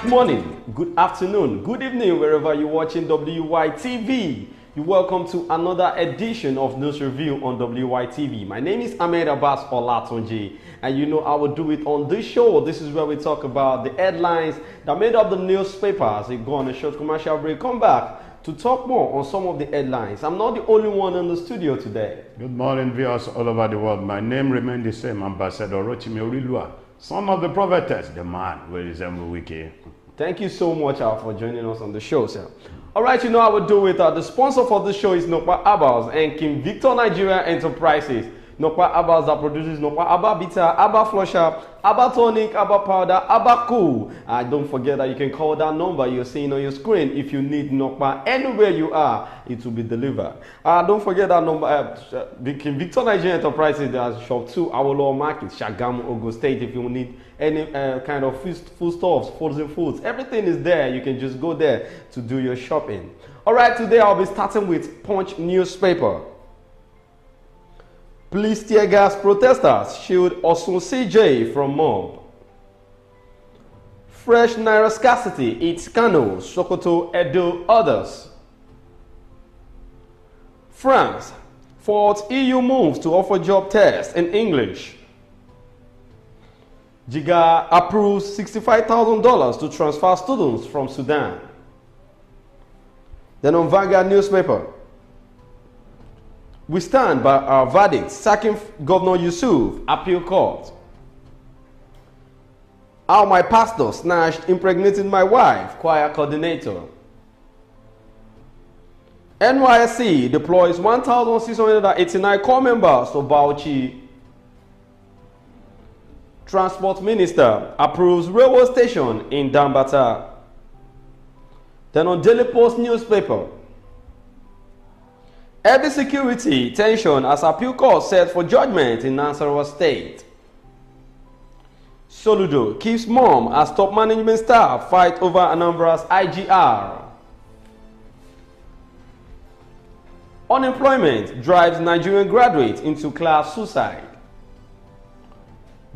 morning, good afternoon, good evening, wherever you're watching WYTV. You're welcome to another edition of News Review on WYTV. My name is Ahmed Abbas Olatunji, and you know I will do it on this show. This is where we talk about the headlines that made up the newspapers. We go on a short commercial break, come back to talk more on some of the headlines. I'm not the only one in the studio today. Good morning, viewers all over the world. My name remains the same, Ambassador Rotimi Orilua, son of the prophetess, the man who resembles Wiki. Thank you so much for joining us on the show, sir. All right, you know I will do it. The sponsor for the show is Nokpa Abals and King Victor Nigerian Enterprises. Nokpa Abals that produces Nokpa Abba Bitter, Abba Flusher, Abba Tonic, Abba Powder, Abba Cool. Don't forget that you can call that number you're seeing on your screen if you need Nokpa anywhere you are. It will be delivered. Don't forget that number. King Victor Nigerian Enterprises, there's shop 2, Awolowo Market, Shagamu, Ogun State. If you need any kind of foodstuffs, frozen foods, everything is there. You can just go there to do your shopping. All right, today I'll be starting with Punch newspaper. Police tear gas protesters shield Osun CJ from mob. Fresh naira scarcity eats Kano, Sokoto, Edo, others. France faults EU moves to offer job tests in English. Jiga approves $65,000 to transfer students from Sudan. Then on Vanguard newspaper, we stand by our verdict sacking Governor Yusuf, appeal court. How my pastor snatched impregnated my wife, choir coordinator. NYSC deploys 1,689 corps members to Bauchi. Transport Minister approves railway station in Dambata. Then on Daily Post newspaper, heavy security tension as appeal court set for judgment in Nasarawa State. Soludo keeps mom as top management staff fight over Anambra's IGR. Unemployment drives Nigerian graduates into class suicide.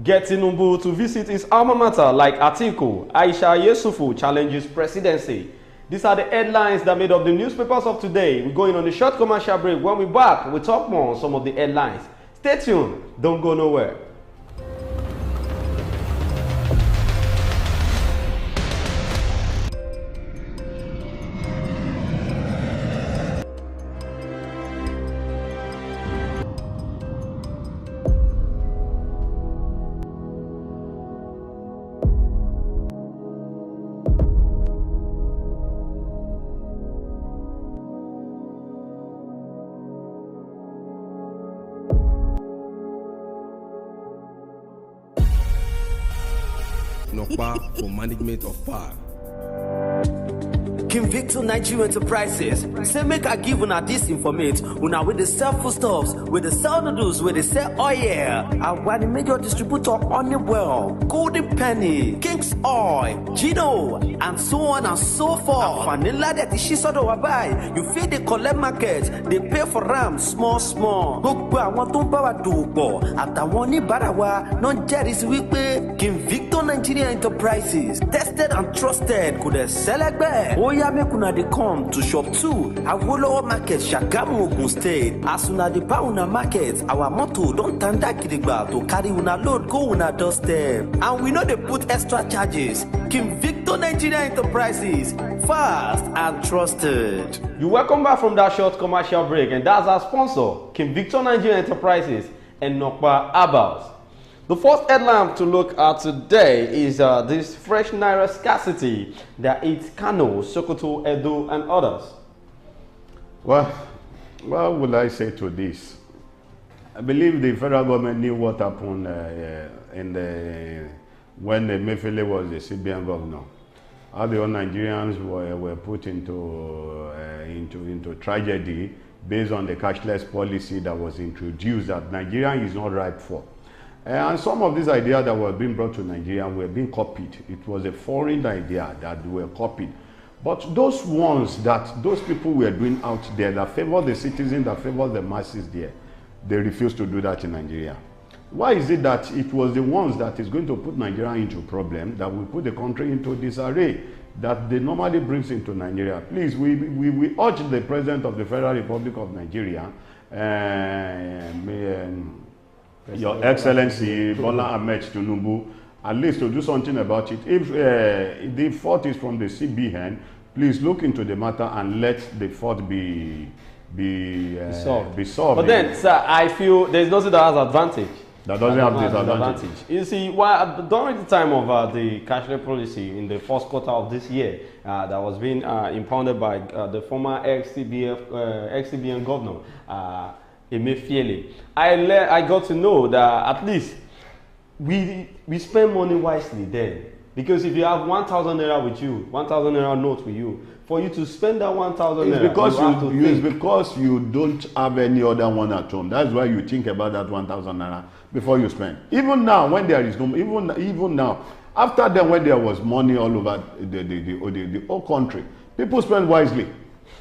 Get Tinubu to visit his alma mater like Atiku, Aisha Yesufu challenges presidency. These are the headlines that made up the newspapers of today. We're going on a short commercial break. When we're back, we'll talk more on some of the headlines. Stay tuned. Don't go nowhere. Nokpa for management of power. King Victor Nigerian Enterprises say make I give una this information. Una with the sell foodstuffs, with the sell noodles, with the sell oil. And one major distributor Honeywell, Golden Penny, King's Oil, Gino, and so on and so forth. And vanilla that she sort of buy. You feed the collect market, they pay for RAM small. Gbogbo àwọn tó ń bá wa dòwò àtàwọn oníbàárà wa náà jẹ́rìí wípé King Victor Nigerian Enterprises tested and trusted kò dẹ̀ sẹ́lẹ̀gbẹ́. Oya make una dey come to shop 2 Awolowo Market, Shagamu, Ogun State. As una dey buy una market, our motto don tanda gidigba to carry una load go una doorstep. And we no dey put extra charges. King Victor Nigerian Enterprises, fast and trusted. You're welcome back from that short commercial break, and that's our sponsor, King Victor Nigerian Enterprises and Nokpa Abals. The first headline to look at today is this fresh naira scarcity that eats Kano, Sokoto, Edo, and others. Well, what would I say to this? I believe the federal government knew what happened when Mefele was the CBN governor. How the Nigerians were put into tragedy based on the cashless policy that was introduced that Nigeria is not ripe for. And some of these ideas that were being brought to Nigeria were being copied. It was a foreign idea that were copied. But those ones that those people were doing out there that favor the citizens, that favor the masses there, they refuse to do that in Nigeria. Why is it that it was the ones that is going to put Nigeria into problem, that will put the country into disarray, that they normally brings into Nigeria? Please, we urge the President of the Federal Republic of Nigeria, Your Excellency Bola Ahmed Tinubu, at least to do something about it. If the fault is from the CBN, please look into the matter and let the fault be solved. But then, sir, I feel there's nothing that has advantage. That doesn't have disadvantage. You see, during the time of the cashless policy in the first quarter of this year, that was being impounded by the former ex-CBN governor, Emefiele, I got to know that at least we spend money wisely then. Because if you have 1,000 naira with you, 1,000 naira note with you, for you to spend that 1,000 naira, it's because you don't have any other one at home. That's why you think about that 1,000 naira before you spend. Even now, when there is no, even now, after then, when there was money all over the whole country, people spend wisely.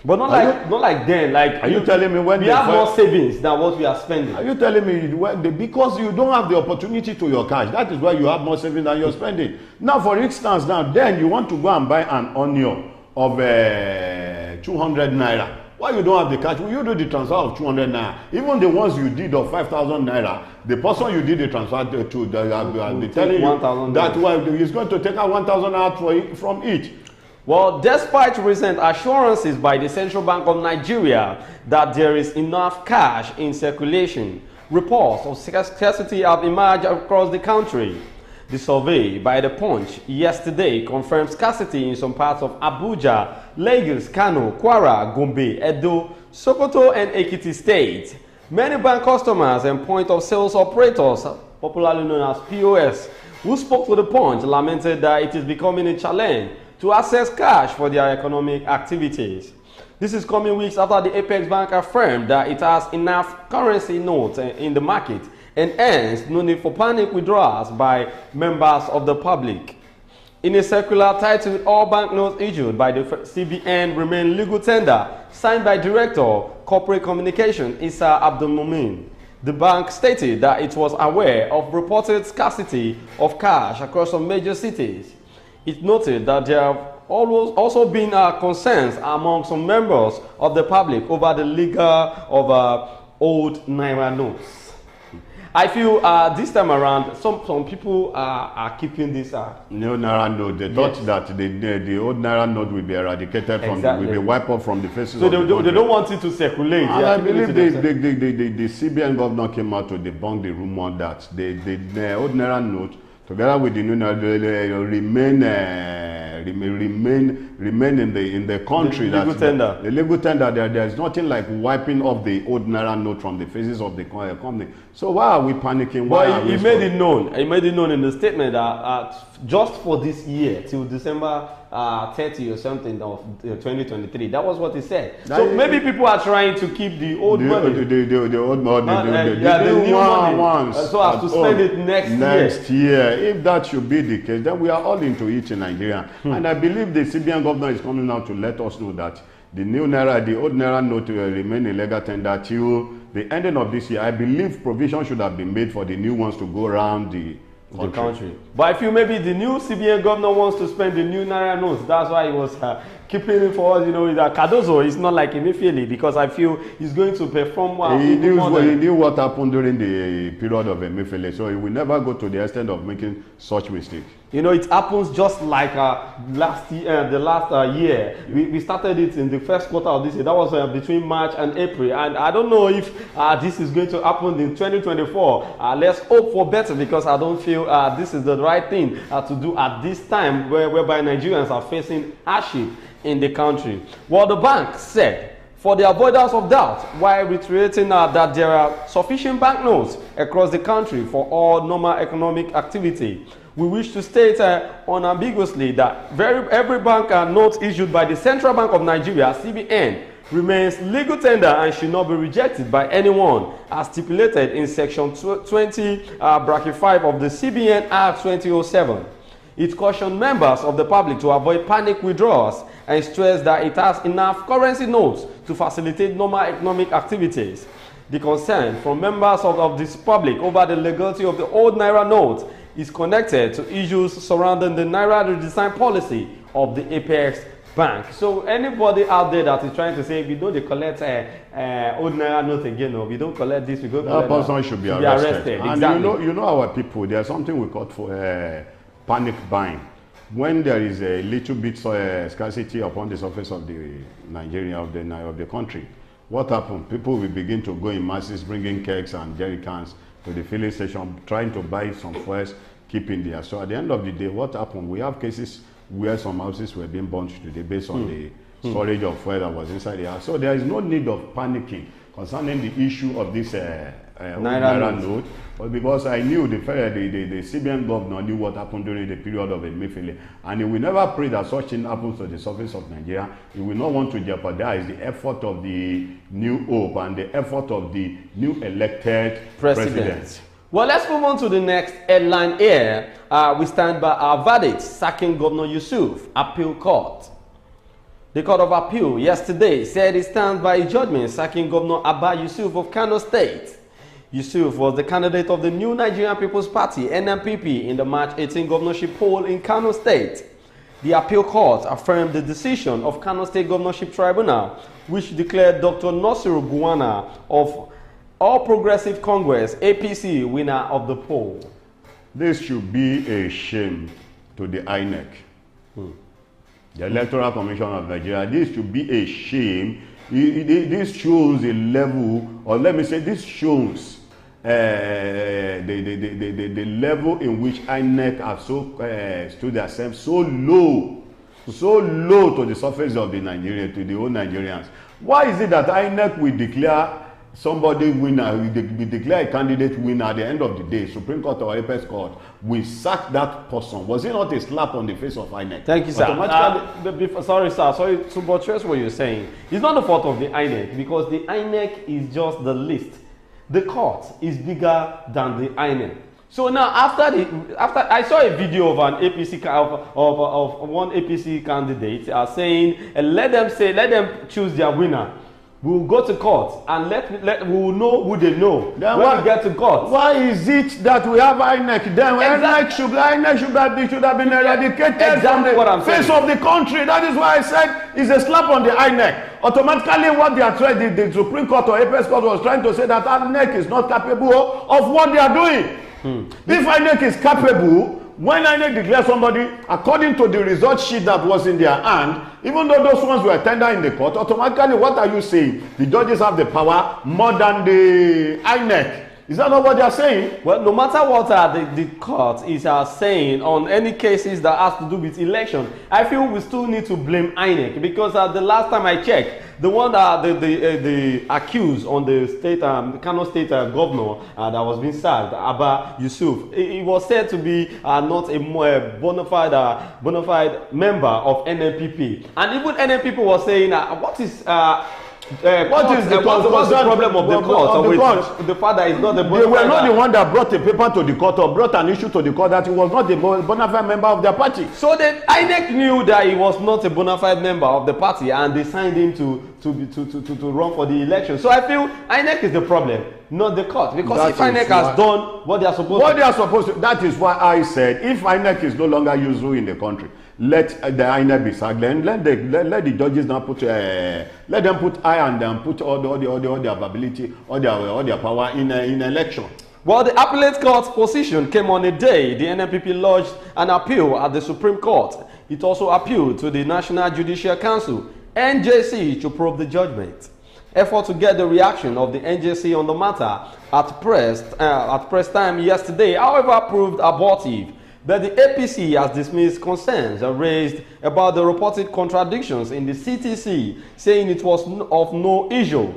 But not like then. Like, are you telling me when we have more savings than what we are spending? Are you telling me because you don't have the opportunity to your cash? That is why you have more savings than you're spending. Now, for instance, then you want to go and buy an onion of 200 naira. Why you don't have the cash? Will you do the transfer of 200 naira? Even the ones you did of 5,000 naira, the person you did the transfer to, they telling you that he's going to take out 1,000 naira from each. Well, despite recent assurances by the Central Bank of Nigeria that there is enough cash in circulation, reports of scarcity have emerged across the country. The survey by The Punch yesterday confirmed scarcity in some parts of Abuja, Lagos, Kano, Kwara, Gombe, Edo, Sokoto, and Ekiti states. Many bank customers and point-of-sales operators, popularly known as POS, who spoke to The Punch, lamented that it is becoming a challenge to access cash for their economic activities. This is coming weeks after the Apex Bank affirmed that it has enough currency notes in the market and hence no need for panic withdrawals by members of the public. In a circular titled "All Banknotes Issued by the CBN Remain Legal Tender," signed by Director Corporate Communication Issa Abdulmumin, the bank stated that it was aware of reported scarcity of cash across some major cities. It noted that there have also been concerns among some members of the public over the legal of old Naira notes. I feel this time around, some people are keeping this. No Naira note. They thought that the old Naira note will be eradicated will be wiped off from the faces of the country. They don't want it to circulate. And I believe the CBN governor came out to debunk the rumor that the old Naira note, together with the new Naira, remain in the country. The legal tender. The legal tender. There is nothing like wiping off the old Naira note from the faces of the company. So why are we panicking? Well, he made it known. He made it known in the statement that just for this year till December 30 or something of 2023. That was what he said. So maybe people are trying to keep the old money. The old money. The new money. So as to spend it next year. If that should be the case, then we are all into it in Nigeria. And I believe the CBN governor is coming out to let us know that the new Naira, the old Naira note will remain in legal tender till the ending of this year. I believe provision should have been made for the new ones to go around the country. But I feel maybe the new CBN governor wants to spend the new Naira notes. That's why he was keeping it for us. You know, that Cardozo is not like Emefiele, because I feel he's going to perform well. He knew what happened during the period of Emefiele, so he will never go to the extent of making such mistakes. You know, it happens just like last year. Year, we started it in the first quarter of this year. That was between March and April, and I don't know if this is going to happen in 2024. Let's hope for better, because I don't feel this is the right thing to do at this time, whereby Nigerians are facing hardship in the country. Well, the bank said, for the avoidance of doubt, while reiterating that there are sufficient banknotes across the country for all normal economic activity, we wish to state unambiguously that every bank note issued by the Central Bank of Nigeria, CBN, remains legal tender and should not be rejected by anyone, as stipulated in Section 20(5) of the CBN Act 2007. It cautioned members of the public to avoid panic withdrawals and stressed that it has enough currency notes to facilitate normal economic activities. The concern from members of this public over the legality of the old Naira note is connected to issues surrounding the Naira redesign policy of the Apex Bank. So anybody out there that is trying to say, we don't collect old Naira note again, or we don't collect this, we go collect that person should be arrested. And exactly. you know our people, there's something we call for panic buying. When there is a little bit scarcity upon the surface of the Nigeria, of the country, what happens? People will begin to go in masses, bringing kegs and jerry cans to the filling station, trying to buy some fuels, keeping there. So at the end of the day, what happened? We have cases where some houses were being burnt today based on the storage of fuel that was inside the house. So there is no need of panicking concerning the issue of this Naira note. But because I knew the CBN governor knew what happened during the period of Emefiele, and he will never pray that such thing happens to the surface of Nigeria. He will not want to jeopardize the effort of the new hope and the effort of the new elected president. Well, let's move on to the next headline here. We stand by our verdict sacking Governor Yusuf, Appeal Court. The Court of Appeal yesterday said it stands by a judgment sacking Governor Abba Yusuf of Kano State. Yusuf was the candidate of the New Nigerian People's Party, NNPP, in the March 18 governorship poll in Kano State. The Appeal Court affirmed the decision of Kano State Governorship Tribunal, which declared Dr. Nasiru Gowon of All Progressive Congress, APC, winner of the poll. This should be a shame to the INEC. The Electoral Commission of Nigeria. This should be a shame. This shows a level, or let me say, this shows the level in which INEC have stood themselves so low to the surface of the Nigerian, to the old Nigerians. Why is it that INEC will declare somebody winner, we declare a candidate winner at the end of the day, Supreme Court or Apex Court, we sack that person? Was it not a slap on the face of INEC? Thank you, sir. Sorry, sir. Sorry to buttress what you're saying. It's not the fault of the INEC, because the INEC is just the list. The court is bigger than the INEC. So now, after I saw a video of an APC of one APC candidate saying, let them choose their winner. We will go to court and we will know who they know then when we get to court. Why is it that we have INEC? Then INEC should have been eradicated from the face of the country. That is why I said it's a slap on the INEC. Automatically, what they are trying, the Supreme Court or Apex Court was trying to say that INEC is not capable of what they are doing. If INEC is capable, when INEC declares somebody, according to the result sheet that was in their hand, even though those ones were tendered in the court, automatically, what are you saying? The judges have the power more than the INEC. Is that not what they are saying? Well, no matter what the court is saying on any cases that has to do with election, I feel we still need to blame INEC, because the last time I checked, the one that the accused on the state, Kano State governor that was being sacked, Abba Yusuf, it was said to be not a bona fide member of NNPP, and even NNPP was saying, what is the problem of the court? The father is not the They were not the one that brought a paper to the court or brought an issue to the court that he was not a bona fide member of their party. So the INEC knew that he was not a bona fide member of the party, and they signed him to run for the election. So I feel INEC is the problem, not the court, because if INEC has done what they are supposed to, that is why I said, if INEC is no longer useful in the country, let the INEC be sacked. Let the judges now let them put eye on them, put all their ability, all their power in election. Well, the appellate court's position came on a day the NNPP lodged an appeal at the Supreme Court. It also appealed to the National Judicial Council, NJC, to probe the judgment. Effort to get the reaction of the NJC on the matter at press time yesterday, however, proved abortive. But the APC has dismissed concerns raised about the reported contradictions in the CTC, saying it was of no issue.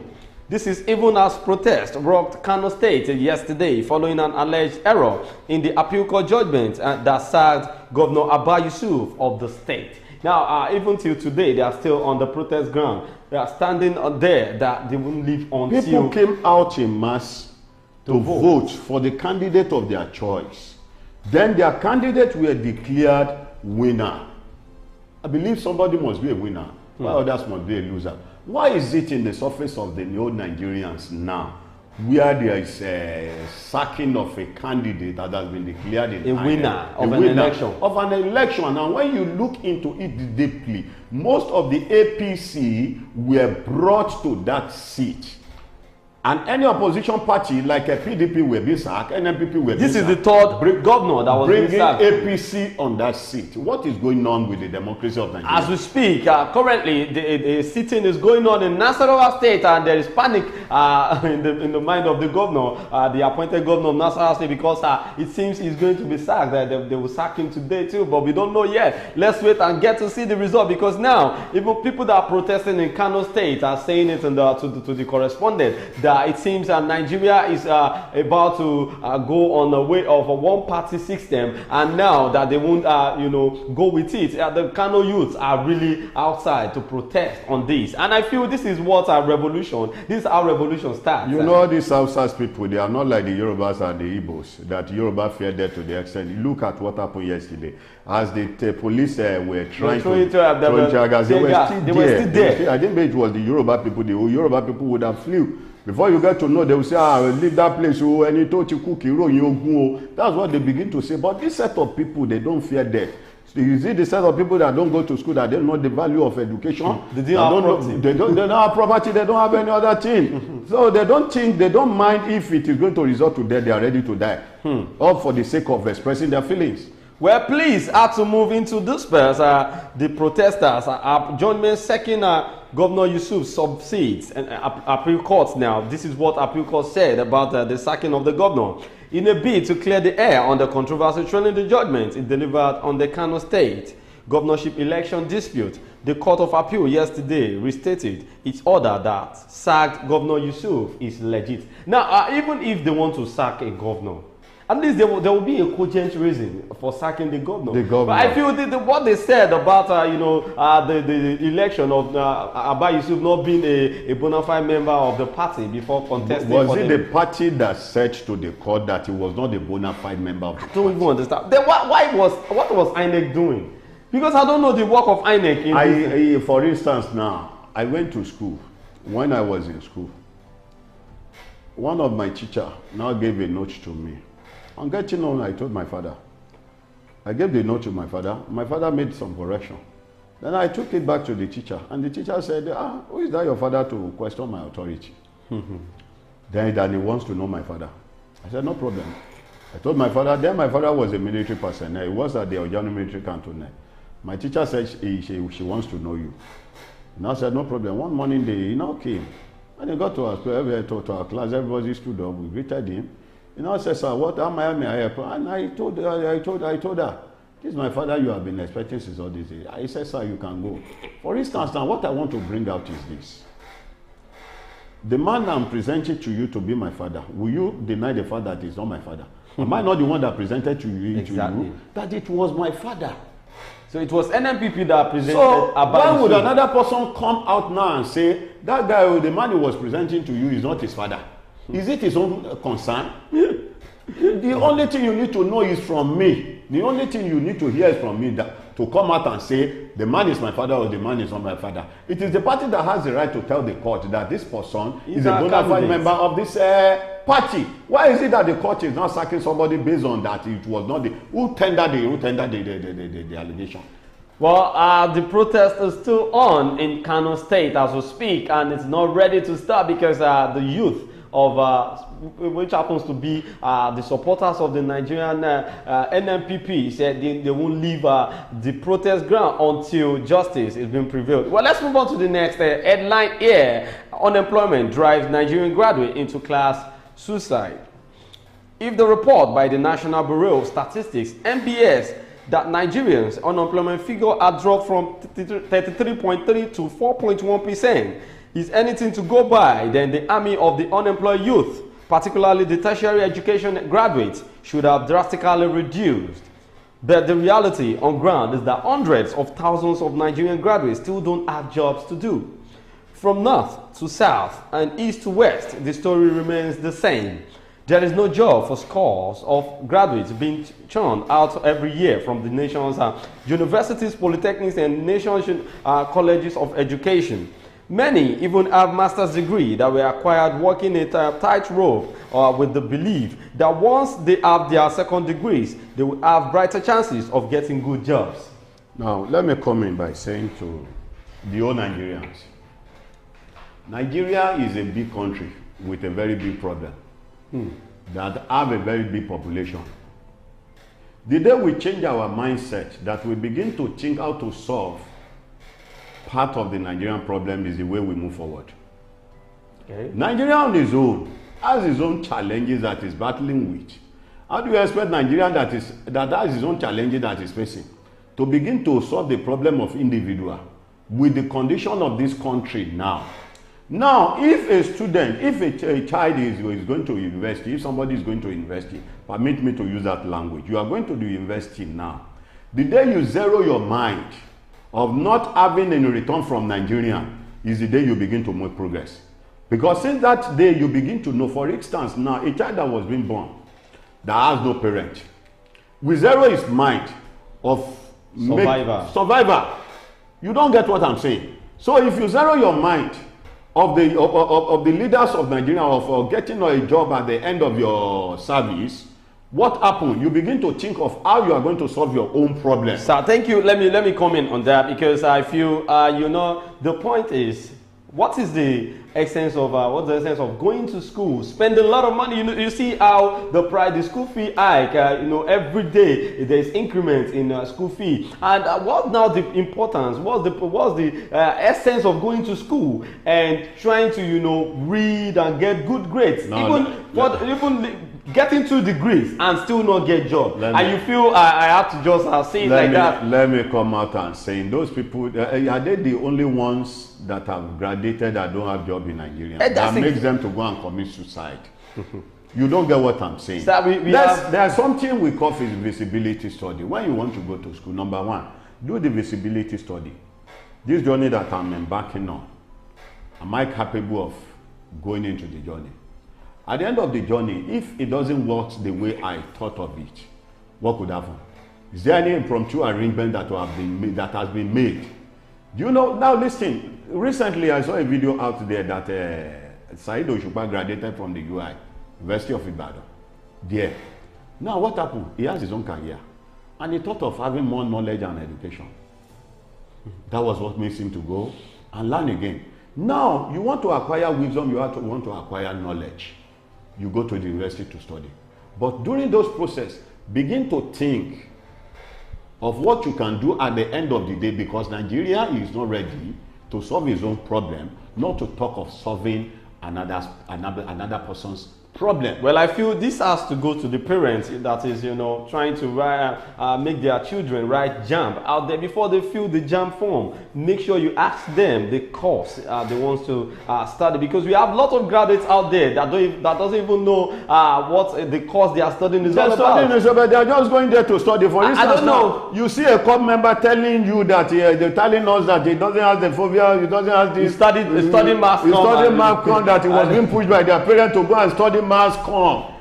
This is even as protest rocked Kano State yesterday following an alleged error in the appeal court judgment that sacked Governor Abba Yusuf of the state. Now, even till today, they are still on the protest ground. They are standing there that they won't leave until... People came out in mass to vote for the candidate of their choice. Then their candidates were declared winner. I believe somebody must be a winner. Why others must be a loser? Why is it in the surface of the old Nigerians now? where there is a sacking of a candidate that has been declared a winner of an election. And when you look into it deeply, most of the APC were brought to that seat. And any opposition party like a PDP will be sacked, NPP will be sacked. This is the third governor that was being sacked. APC on that seat. What is going on with the democracy of Nigeria? As we speak, currently the sitting is going on in Nasarawa State, and there is panic in the mind of the governor, the appointed governor of Nasarawa State, because it seems he's going to be sacked. They will sack him today too, but we don't know yet. Let's wait and get to see the result, because now even people that are protesting in Kano State are saying it to the correspondent that it seems that Nigeria is about to go on the way of a one-party system, and now that they won't, go with it. The Kano youths are really outside to protest on this, and I feel this is what our revolution. This is how revolution starts. You know, these South people, they are not like the Yorubas and the Igbos. That Yoruba feared them to the extent. Look at what happened yesterday, as the police were trying to throw Jagas. They were still there. I didn't bet it was the Yoruba people. The Yoruba people would have flew. Before you get to know, they will say, leave that place. That's what they begin to say. But this set of people, they don't fear death. You see the set of people that don't go to school, that don't know the value of education. They don't have property, they don't have any other thing. So they don't think, they don't mind if it is going to result to death, they are ready to die. All for the sake of expressing their feelings. Well, please, to move into this verse, the protesters are joined me second Governor Yusuf subsedes and appeal court now. This is what appeal court said about the sacking of the governor. In a bid to clear the air on the controversy trailing the judgment it delivered on the Kano State governorship election dispute, the Court of Appeal yesterday restated its order that sacked Governor Yusuf is legit. Now, even if they want to sack a governor, at least there will be a cogent reason for sacking the governor. But I feel what they said about the election of Abba Yusuf not being a bona fide member of the party before contesting. Was it the party that said to the court that he was not a bona fide member of the party? I don't even understand. Then what was INEC doing? Because I don't know the work of INEC. For instance, now I went to school. When I was in school, one of my teachers now gave a note to me. On getting on, I told my father. I gave the note to my father. My father made some correction. Then I took it back to the teacher. And the teacher said, who is that your father to question my authority? Then he wants to know my father. I said, no problem. I told my father. Then my father was a military person. He was at the Ojano military cantonment. My teacher said she wants to know you. And I said, no problem. One morning, he now came. When he got to our class, everybody stood up. We greeted him. You know, I said, sir, what am I help? And I told her, this is my father you have been expecting since all this day. I said, sir, you can go. For instance, now what I want to bring out is this. The man I'm presenting to you to be my father, will you deny the fact that he's not my father? Am I not the one that presented to you, that it was my father? So it was NMPP that presented. So why would another person come out now and say, that guy, the man he was presenting to you is not his father? Is it his own concern? The only thing you need to know is from me. The only thing you need to hear is from me, that to come out and say the man is my father or the man is not my father. It is the party that has the right to tell the court that this person is a bona fide member of this party. Why is it that the court is not sacking somebody based on that it was not the who tendered the allegation? Well, the protest is still on in Kano State as we speak, and it's not ready to start because the youth of which happens to be the supporters of the Nigerian NMPP said they won't leave the protest ground until justice is being prevailed. Well, let's move on to the next headline here. Unemployment drives Nigerian graduate into class suicide. If the report by the National Bureau of Statistics, NBS, that Nigerians' unemployment figure had dropped from 33.3 to 4.1%, is anything to go by, then the army of the unemployed youth, particularly the tertiary education graduates, should have drastically reduced. But the reality on ground is that hundreds of thousands of Nigerian graduates still don't have jobs to do. From north to south and east to west, the story remains the same. There is no job for scores of graduates being churned out every year from the nation's universities, polytechnics, and nation's colleges of education. Many even have master's degree that were acquired working a tightrope with the belief that once they have their second degrees, they will have brighter chances of getting good jobs. Now, let me come in by saying to the old Nigerians, Nigeria is a big country with a very big problem that have a very big population. The day we change our mindset, that we begin to think how to solve part of the Nigerian problem, is the way we move forward. Okay. Nigeria on its own has its own challenges that is battling with. How do you expect Nigeria that has its own challenges that is facing to begin to solve the problem of individual with the condition of this country now? Now, if a student, if a child is going to university, if somebody is going to university, permit me to use that language, you are going to the university now. The day you zero your mind of not having any return from Nigeria is the day you begin to make progress. Because since that day you begin to know, for instance now, a child that was being born that has no parent, we zero his mind of survivor. You don't get what I'm saying. So if you zero your mind of the leaders of Nigeria of getting a job at the end of your service, what happened? You begin to think of how you are going to solve your own problem. Sir, thank you. Let me comment on that, because I feel you know, the point is, what is the essence of going to school, spend a lot of money? You see how the school fee hike, every day there's increments in school fee. And what's now the importance? What's the essence of going to school and trying to read and get good grades? Even getting 2 degrees and still not get job. You feel I have to just say it like that? Let me come out and say, those people, are they the only ones that have graduated that don't have job in Nigeria? That makes them to go and commit suicide. You don't get what I'm saying. Sir, there's something we call visibility study. When you want to go to school, number one, do the visibility study. This journey that I'm embarking on, am I capable of going into the journey? At the end of the journey, if it doesn't work the way I thought of it, what could happen? Is there any impromptu arrangement that has been made? Do you know? Now listen, recently I saw a video out there that Said Oshupa graduated from the UI, University of Ibadan. There. Now what happened? He has his own career. And he thought of having more knowledge and education. That was what makes him to go and learn again. Now, you want to acquire wisdom, you want to acquire knowledge. You go to the university to study. But during those process, begin to think of what you can do at the end of the day, because Nigeria is not ready to solve its own problem, not to talk of solving another person's problem. Well, I feel this has to go to the parents that is, trying to make their children write JAMB out there before they fill the JAMB form. Make sure you ask them the course they want to study, because we have a lot of graduates out there that doesn't even know what the course they are studying is all about. They are just going there to study. For instance, I don't know. You see a club member telling you that they're telling us that he doesn't have the phobia, he doesn't have this. He studied mass comm, that he was being pushed by their parents to go and study mass comm,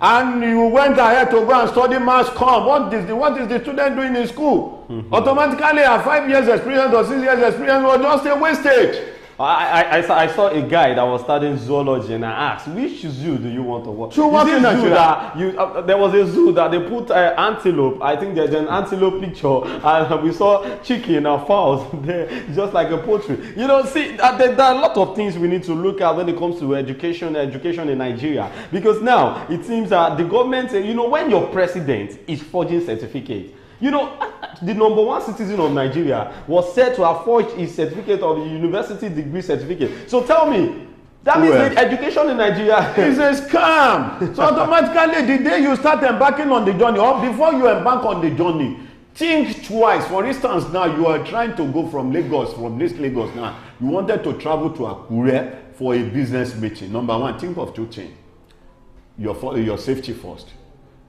and you went ahead to go and study mass comm. What is the student doing in school? Automatically, a 5 years experience or 6 years experience was just a wastage. I saw a guy that was studying zoology, and I asked, which zoo do you want to work? So what in Nigeria? There was a zoo that they put antelope. I think there's an antelope picture, and we saw chicken and fowls there, just like a poultry. See, there are a lot of things we need to look at when it comes to education in Nigeria, because now it seems that the government, when your president is forging certificates. The #1 citizen of Nigeria was said to have forged his certificate of the university degree certificate. So tell me, that means that education in Nigeria is a scam. So automatically, the day you start embarking on the journey, or before you embark on the journey, think twice. For instance, now you are trying to go from Lagos now. You wanted to travel to Akure for a business meeting. Number one, think of 2 things. Your safety first.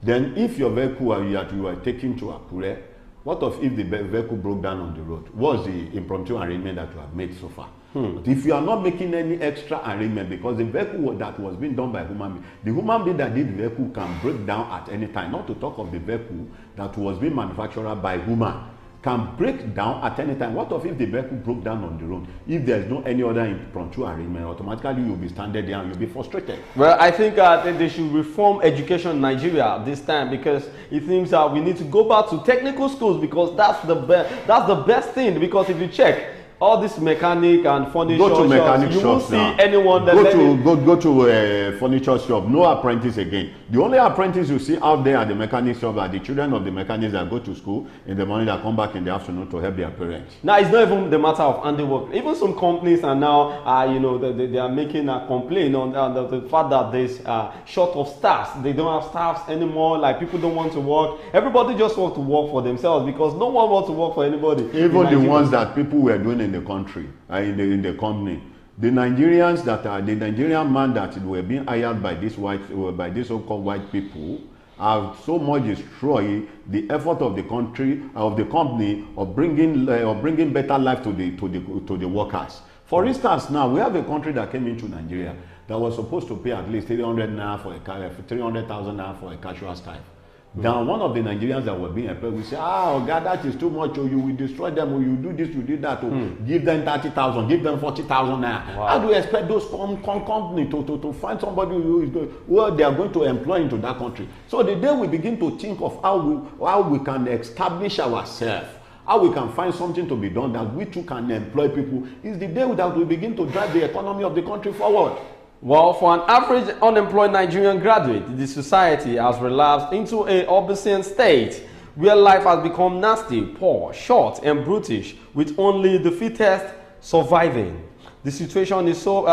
Then if your vehicle you are taking to Akure, what if the vehicle broke down on the road? What's the impromptu arrangement that you have made so far? But if you are not making any extra arrangement, because the vehicle that was being done by human being, the human being that did the vehicle can break down at any time, not to talk of the vehicle that was being manufactured by human. can break down at any time. What if the vehicle broke down on the road? If there's no any other impromptu arrangement, automatically you'll be standing there and you'll be frustrated. Well, I think they should reform education in Nigeria this time, because it seems that we need to go back to technical schools, because that's the best thing. Because if you check all this mechanic and furniture shops, you won't see anyone that go to furniture shop. No apprentice again. The only apprentice you see out there at the mechanic shop are the children of the mechanics that go to school in the morning, that come back in the afternoon to help their parents. Now, it's not even the matter of handiwork. Even some companies are now, they are making a complaint on the fact that there's short of staffs. They don't have staffs anymore. Like, people don't want to work. Everybody just wants to work for themselves, because no one wants to work for anybody. Even the ones that people were doing in the country, in the company, the Nigerians that are the Nigerian man that were being hired by these so-called white people have so much destroyed the effort of the country, of the company, of bringing better life to the workers. For instance, now we have a country that came into Nigeria that was supposed to pay at least 300,000 naira for a casual staff. Now, one of the Nigerians that were being employed, we say, oh God, that is too much, or you will destroy them, or you do this, you did that, or give them 30,000, give them 40,000 now. Wow. How do you expect those companies to find somebody who they are going to employ into that country? So the day we begin to think of how we can establish ourselves, how we can find something to be done that we too can employ people, is the day that we begin to drive the economy of the country forward. Well, for an average unemployed Nigerian graduate, the society has relapsed into a obscene state where life has become nasty, poor, short, and brutish, with only the fittest surviving. The situation is so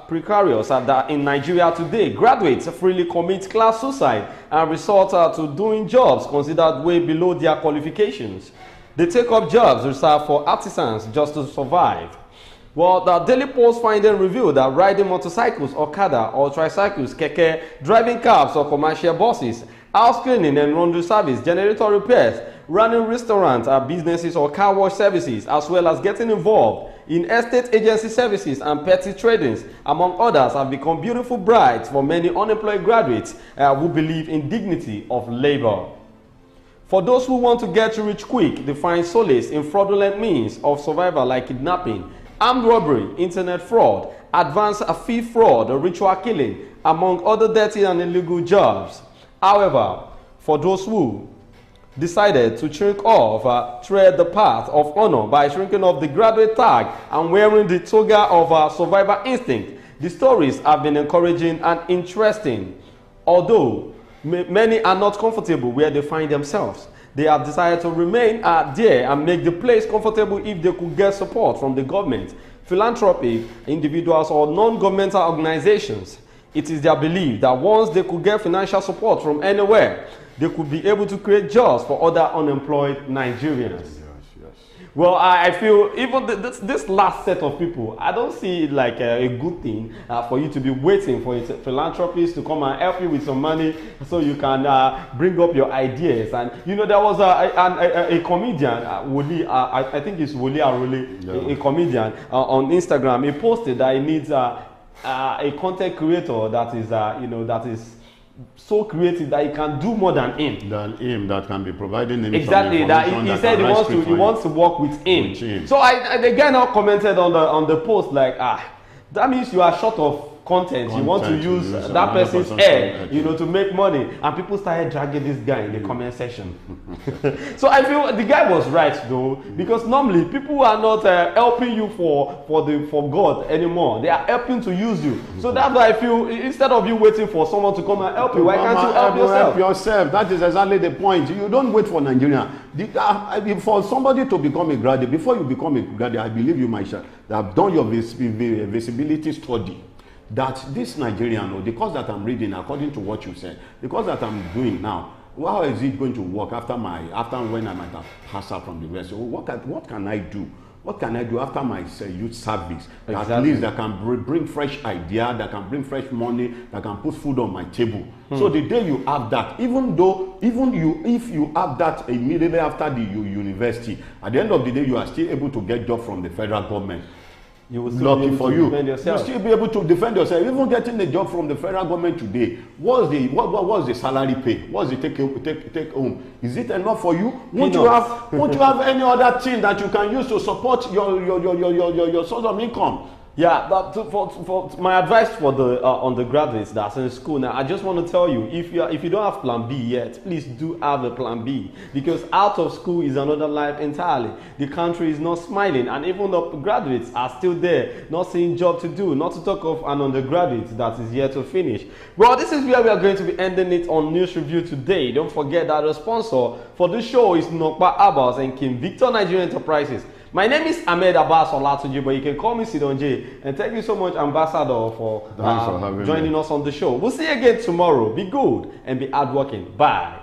precarious that in Nigeria today, graduates freely commit class suicide and resort to doing jobs considered way below their qualifications. They take up jobs reserved for artisans just to survive. Well, the Daily Post finding revealed that riding motorcycles, Okada, or tricycles, keke, driving cabs or commercial buses, house cleaning and laundry service, generator repairs, running restaurants, businesses or car wash services, as well as getting involved in estate agency services and petty tradings, among others, have become beautiful brides for many unemployed graduates who believe in dignity of labor. For those who want to get rich quick, they find solace in fraudulent means of survival like kidnapping, armed robbery, internet fraud, advanced fee fraud, or ritual killing, among other dirty and illegal jobs. However, for those who decided to shrink off, tread the path of honor by shrinking off the graduate tag and wearing the toga of survival instinct, the stories have been encouraging and interesting. Although many are not comfortable where they find themselves, they have decided to remain there and make the place comfortable if they could get support from the government, philanthropic individuals, or non-governmental organizations. It is their belief that once they could get financial support from anywhere, they could be able to create jobs for other unemployed Nigerians. Well, I feel even this last set of people, I don't see it like a good thing for you to be waiting for philanthropists to come and help you with some money so you can bring up your ideas. And you know, there was a comedian, Woli, I think it's Woli Arole, a comedian on Instagram. He posted that he needs a content creator that is, that is so creative that he can do more than him. That can be providing him exactly. That he said he wants to work with him. So the guy now commented on the post like, that means you are short of content. You want to use that person's hair, to make money, and people started dragging this guy in the comment section. So I feel the guy was right though, because normally people are not helping you for God anymore. They are helping to use you. So that's why I feel instead of you waiting for someone to come and help you, why can't you help yourself? Help yourself. That is exactly the point. You don't wait for Nigeria. For somebody to become a graduate, before you become a graduate, I believe you might have done your visibility study. That this Nigerian, or the course that I'm reading, according to what you said, the course that I'm doing now, how is it going to work after when I might have passed out from the West? So what can I do? What can I do after my youth service? Exactly. At least that can bring fresh idea, that can bring fresh money, that can put food on my table. So the day you have that, if you have that immediately after the university, at the end of the day, you are still able to get job from the federal government. You will still lucky for you. Defend yourself. You still be able to defend yourself. Even getting a job from the federal government today, what's the salary pay? What's the take home? Is it enough for you? Won't you have any other thing that you can use to support your source of income? Yeah, but for my advice for the undergraduates that's in school now, I just want to tell you, if you don't have plan B yet, please do have a plan B, because out of school is another life entirely. The country is not smiling, and even the graduates are still there, not seeing job to do, not to talk of an undergraduate that is yet to finish. Well, this is where we are going to be ending it on News Review today. Don't forget that the sponsor for this show is Nokpa Abbas and King Victor Nigerian Enterprises. My name is Ahmed Abbas Olatunji, but you can call me Sidonje. And thank you so much, Ambassador, for joining us on the show. We'll see you again tomorrow. Be good and be hardworking. Bye.